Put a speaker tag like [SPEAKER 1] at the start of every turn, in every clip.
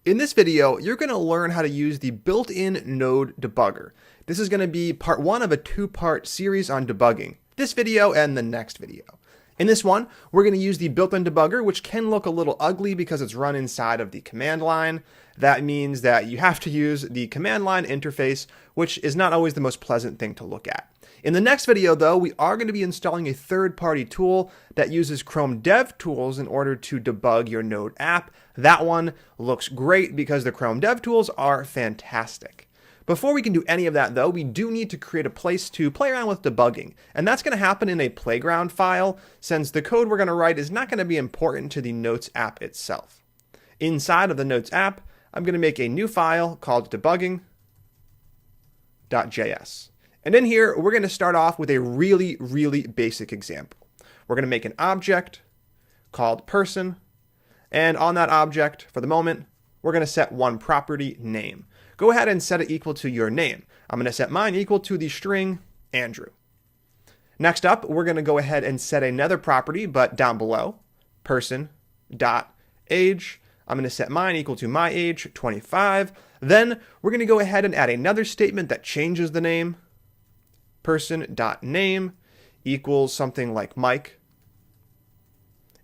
[SPEAKER 1] In this video, you're going to learn how to use the built-in node debugger. This is going to be part one of a two-part series on debugging, this video and the next video. In this one, we're going to use the built-in debugger, which can look a little ugly because it's run inside of the command line. That means that you have to use the command line interface, which is not always the most pleasant thing to look at. In the next video, though, we are going to be installing a third-party tool that uses Chrome Dev Tools in order to debug your Node app. That one looks great because the Chrome Dev Tools are fantastic. Before we can do any of that, though, we do need to create a place to play around with debugging, and that's going to happen in a playground file, since the code we're going to write is not going to be important to the Notes app itself. Inside of the Notes app, I'm going to make a new file called debugging.js. And in here, we're going to start off with a really basic example. We're going to make an object called person, and on that object, for the moment, we're going to set one property name. Go ahead and set it equal to your name. I'm going to set mine equal to the string Andrew. Next up, we're going to go ahead and set another property, but down below, person.age. I'm going to set mine equal to my age, 25. Then we're going to go ahead and add another statement that changes the name. Person.name equals something like Mike.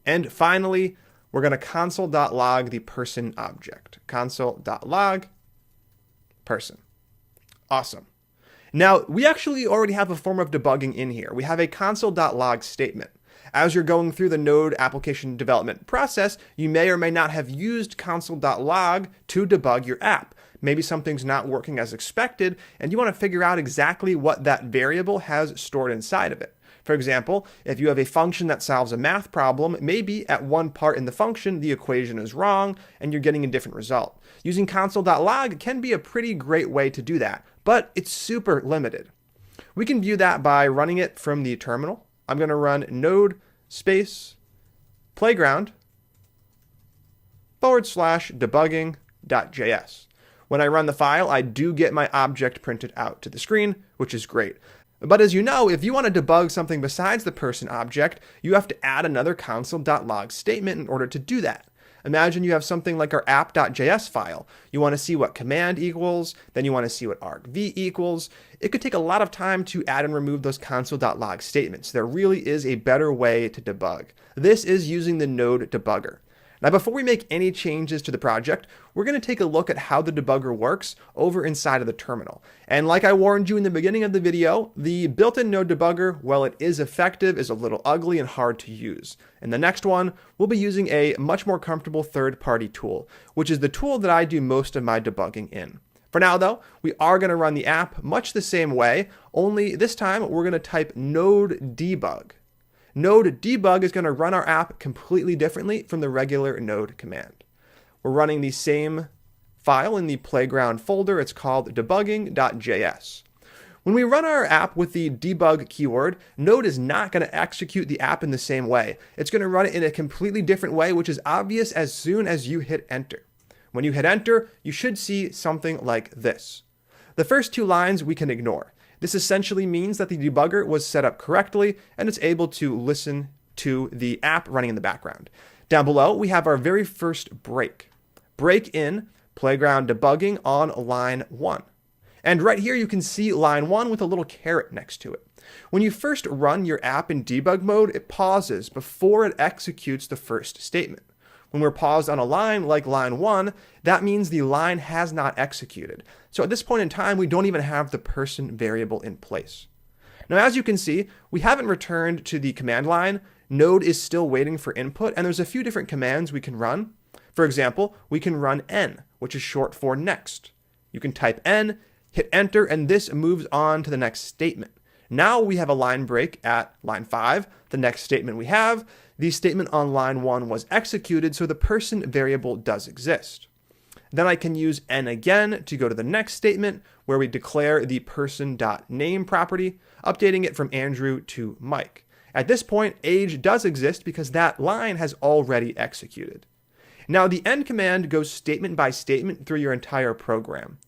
[SPEAKER 1] And finally, we're going to console.log the person object. Console.log person. Awesome. Now, we actually already have a form of debugging in here. We have a console.log statement. As you're going through the Node application development process, you may or may not have used console.log to debug your app. Maybe something's not working as expected, and you want to figure out exactly what that variable has stored inside of it. For example, if you have a function that solves a math problem, maybe at one part in the function, the equation is wrong, and you're getting a different result. Using console.log can be a pretty great way to do that, but it's super limited. We can view that by running it from the terminal. I'm going to run node space playground /debugging.js. When I run the file, I do get my object printed out to the screen, which is great. But as you know, if you want to debug something besides the person object, you have to add another console.log statement in order to do that. Imagine you have something like our app.js file. You want to see what command equals, then you want to see what argv equals. It could take a lot of time to add and remove those console.log statements. There really is a better way to debug. This is using the node debugger. Now, before we make any changes to the project, we're going to take a look at how the debugger works over inside of the terminal. And like I warned you in the beginning of the video, the built-in node debugger, while it is effective, is a little ugly and hard to use. In the next one, we'll be using a much more comfortable third-party tool, which is the tool that I do most of my debugging in. For now, though, we are going to run the app much the same way, only this time we're going to type node debug. Node debug is going to run our app completely differently from the regular node command. We're running the same file in the playground folder. It's called debugging.js. When we run our app with the debug keyword, Node is not going to execute the app in the same way. It's going to run it in a completely different way, which is obvious as soon as you hit enter. When you hit enter, you should see something like this. The first two lines we can ignore. This essentially means that the debugger was set up correctly and it's able to listen to the app running in the background. Down below, we have our very first break. Break in playground debugging on line 1. And right here you can see line 1 with a little caret next to it. When you first run your app in debug mode, it pauses before it executes the first statement. When we're paused on a line like line 1, that means the line has not executed. So at this point in time, we don't even have the person variable in place. Now, as you can see, we haven't returned to the command line. Node is still waiting for input, and there's a few different commands we can run. For example, we can run n, which is short for next. You can type n, hit enter, and this moves on to the next statement. Now we have a line break at line 5. The next statement we have, the statement on line 1 was executed, so the person variable does exist. Then I can use n again to go to the next statement where we declare the person.name property, updating it from Andrew to Mike. At this point, age does exist because that line has already executed. Now the end command goes statement by statement through your entire program.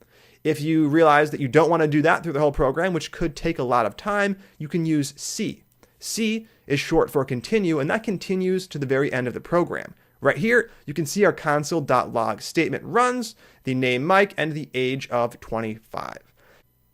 [SPEAKER 1] If you realize that you don't want to do that through the whole program, which could take a lot of time, you can use C. C is short for continue, and that continues to the very end of the program. Right here, you can see our console.log statement runs, the name Mike, and the age of 25.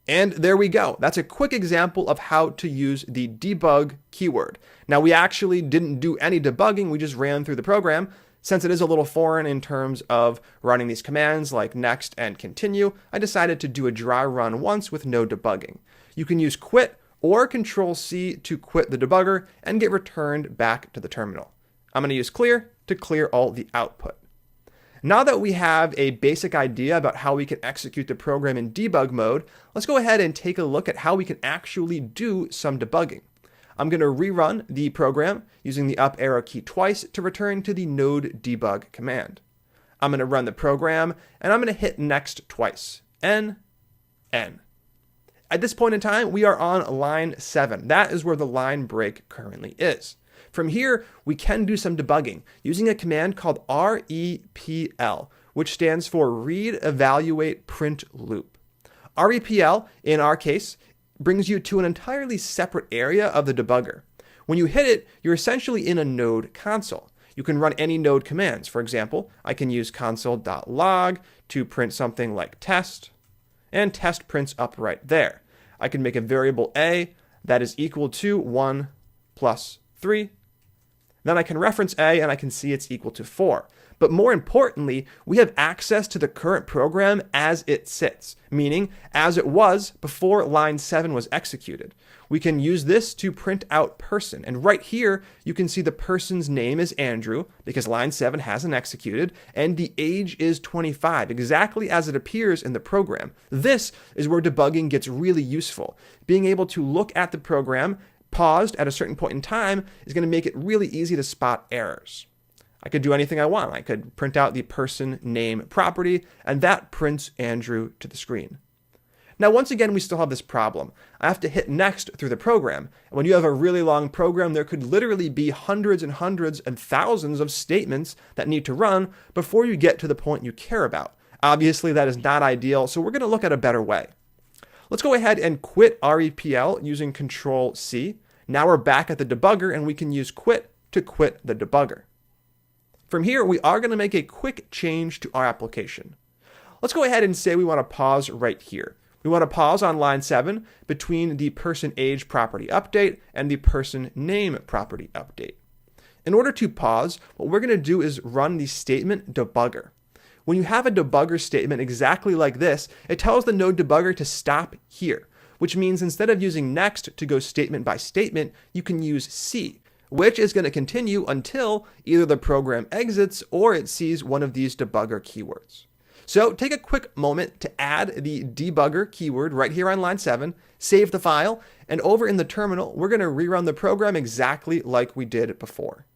[SPEAKER 1] And there we go. That's a quick example of how to use the debug keyword. Now, we actually didn't do any debugging. We just ran through the program. Since it is a little foreign in terms of running these commands like next and continue, I decided to do a dry run once with no debugging. You can use quit or Control-C to quit the debugger and get returned back to the terminal. I'm going to use clear to clear all the output. Now that we have a basic idea about how we can execute the program in debug mode, let's go ahead and take a look at how we can actually do some debugging. I'm going to rerun the program using the up arrow key twice to return to the node debug command. I'm going to run the program and I'm going to hit next twice. N. At this point in time, we are on line 7. That is where the line break currently is. From here, we can do some debugging using a command called REPL, which stands for Read, Evaluate, Print Loop. REPL, in our case, brings you to an entirely separate area of the debugger. When you hit it, you're essentially in a node console. You can run any node commands. For example, I can use console.log to print something like test, and test prints up right there. I can make a variable a that is equal to 1 plus 3. Then I can reference a and I can see it's equal to 4. But more importantly, we have access to the current program as it sits, meaning as it was before line 7 was executed. We can use this to print out person. And right here, you can see the person's name is Andrew because line 7 hasn't executed and the age is 25, exactly as it appears in the program. This is where debugging gets really useful. Being able to look at the program paused at a certain point in time is going to make it really easy to spot errors. I could do anything I want. I could print out the person name property, and that prints Andrew to the screen. Now, once again, we still have this problem. I have to hit next through the program. And when you have a really long program, there could literally be hundreds and hundreds and thousands of statements that need to run before you get to the point you care about. Obviously, that is not ideal, so we're going to look at a better way. Let's go ahead and quit REPL using Control-C. Now we're back at the debugger, and we can use quit to quit the debugger. From here, we are going to make a quick change to our application. Let's go ahead and say we want to pause right here. We want to pause on line 7 between the person age property update and the person name property update. In order to pause, what we're going to do is run the statement debugger. When you have a debugger statement exactly like this, it tells the node debugger to stop here, which means instead of using next to go statement by statement, you can use C, which is going to continue until either the program exits or it sees one of these debugger keywords. So take a quick moment to add the debugger keyword right here on line 7, save the file, and over in the terminal, we're going to rerun the program exactly like we did before.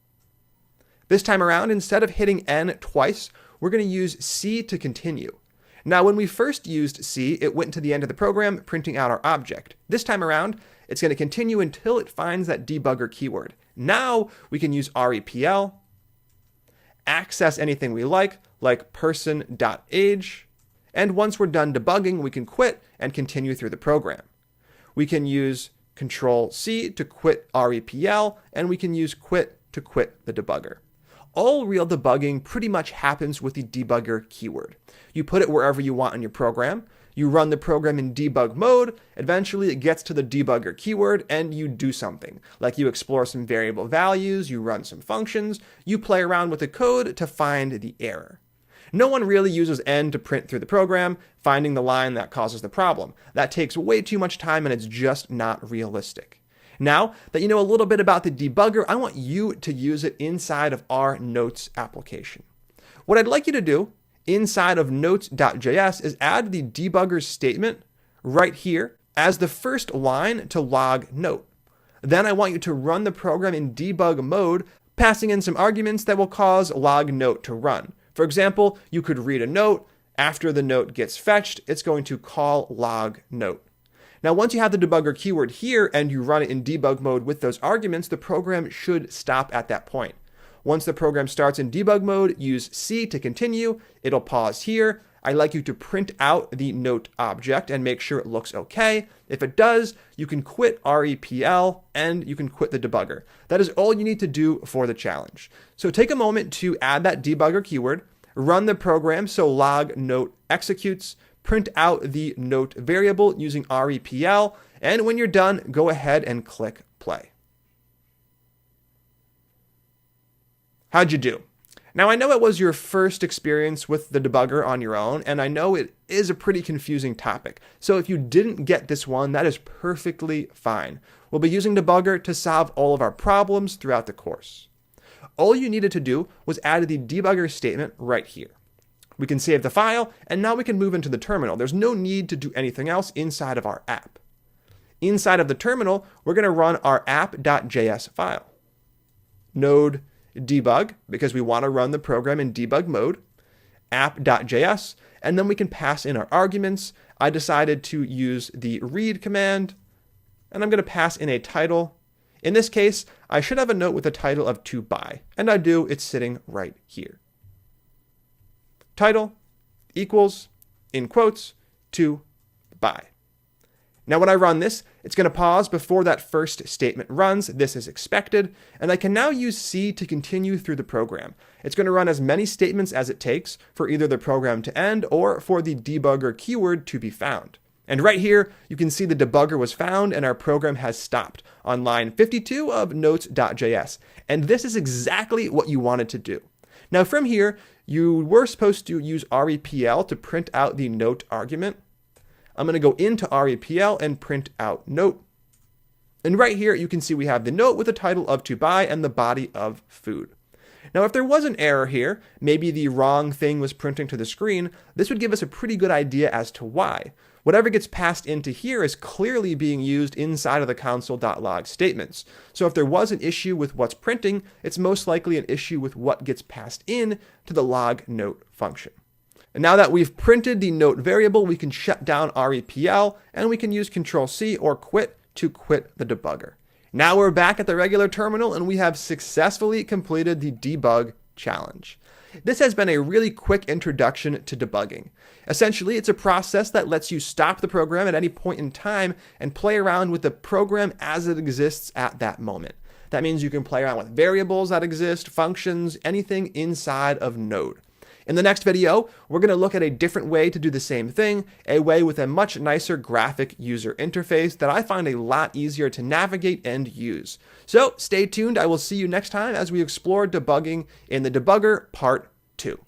[SPEAKER 1] This time around, instead of hitting N twice, we're going to use C to continue. Now, when we first used C, it went to the end of the program, printing out our object. This time around, it's going to continue until it finds that debugger keyword. Now, we can use REPL, access anything we like person.age, and once we're done debugging, we can quit and continue through the program. We can use Control-C to quit REPL, and we can use quit to quit the debugger. All real debugging pretty much happens with the debugger keyword. You put it wherever you want in your program, you run the program in debug mode, eventually it gets to the debugger keyword and you do something. Like you explore some variable values, you run some functions, you play around with the code to find the error. No one really uses N to print through the program, finding the line that causes the problem. That takes way too much time and it's just not realistic. Now that you know a little bit about the debugger, I want you to use it inside of our Notes application. What I'd like you to do inside of notes.js is add the debugger statement right here as the first line to log note. Then I want you to run the program in debug mode, passing in some arguments that will cause log note to run. For example, you could read a note. After the note gets fetched, it's going to call log note. Now, once you have the debugger keyword here and you run it in debug mode with those arguments, the program should stop at that point. Once the program starts in debug mode, use C to continue. It'll pause here. I'd like you to print out the note object and make sure it looks okay. If it does, you can quit REPL and you can quit the debugger. That is all you need to do for the challenge. So take a moment to add that debugger keyword, run the program so log note executes, print out the note variable using REPL, and when you're done, go ahead and click play. How'd you do? Now, I know it was your first experience with the debugger on your own, and I know it is a pretty confusing topic. So if you didn't get this one, that is perfectly fine. We'll be using debugger to solve all of our problems throughout the course. All you needed to do was add the debugger statement right here. We can save the file, and now we can move into the terminal. There's no need to do anything else inside of our app. Inside of the terminal, we're going to run our app.js file. Node debug, because we want to run the program in debug mode, app.js, and then we can pass in our arguments. I decided to use the read command, and I'm going to pass in a title. In this case, I should have a note with a title of to buy, and I do. It's sitting right here. Title equals, in quotes, to buy. Now when I run this, it's going to pause before that first statement runs. This is expected, and I can now use C to continue through the program. It's going to run as many statements as it takes for either the program to end or for the debugger keyword to be found. And right here, you can see the debugger was found and our program has stopped on line 52 of notes.js. And this is exactly what you wanted to do. Now from here, you were supposed to use REPL to print out the note argument. I'm going to go into REPL and print out note. And right here, you can see we have the note with the title of to buy and the body of food. Now, if there was an error here, maybe the wrong thing was printing to the screen, this would give us a pretty good idea as to why. Whatever gets passed into here is clearly being used inside of the console.log statements. So if there was an issue with what's printing, it's most likely an issue with what gets passed in to the log note function. And now that we've printed the note variable, we can shut down REPL and we can use Control-C or quit to quit the debugger. Now we're back at the regular terminal and we have successfully completed the debug challenge. This has been a really quick introduction to debugging. Essentially, it's a process that lets you stop the program at any point in time and play around with the program as it exists at that moment. That means you can play around with variables that exist, functions, anything inside of Node. In the next video, we're going to look at a different way to do the same thing, a way with a much nicer graphic user interface that I find a lot easier to navigate and use. So stay tuned. I will see you next time as we explore debugging in the debugger part 2.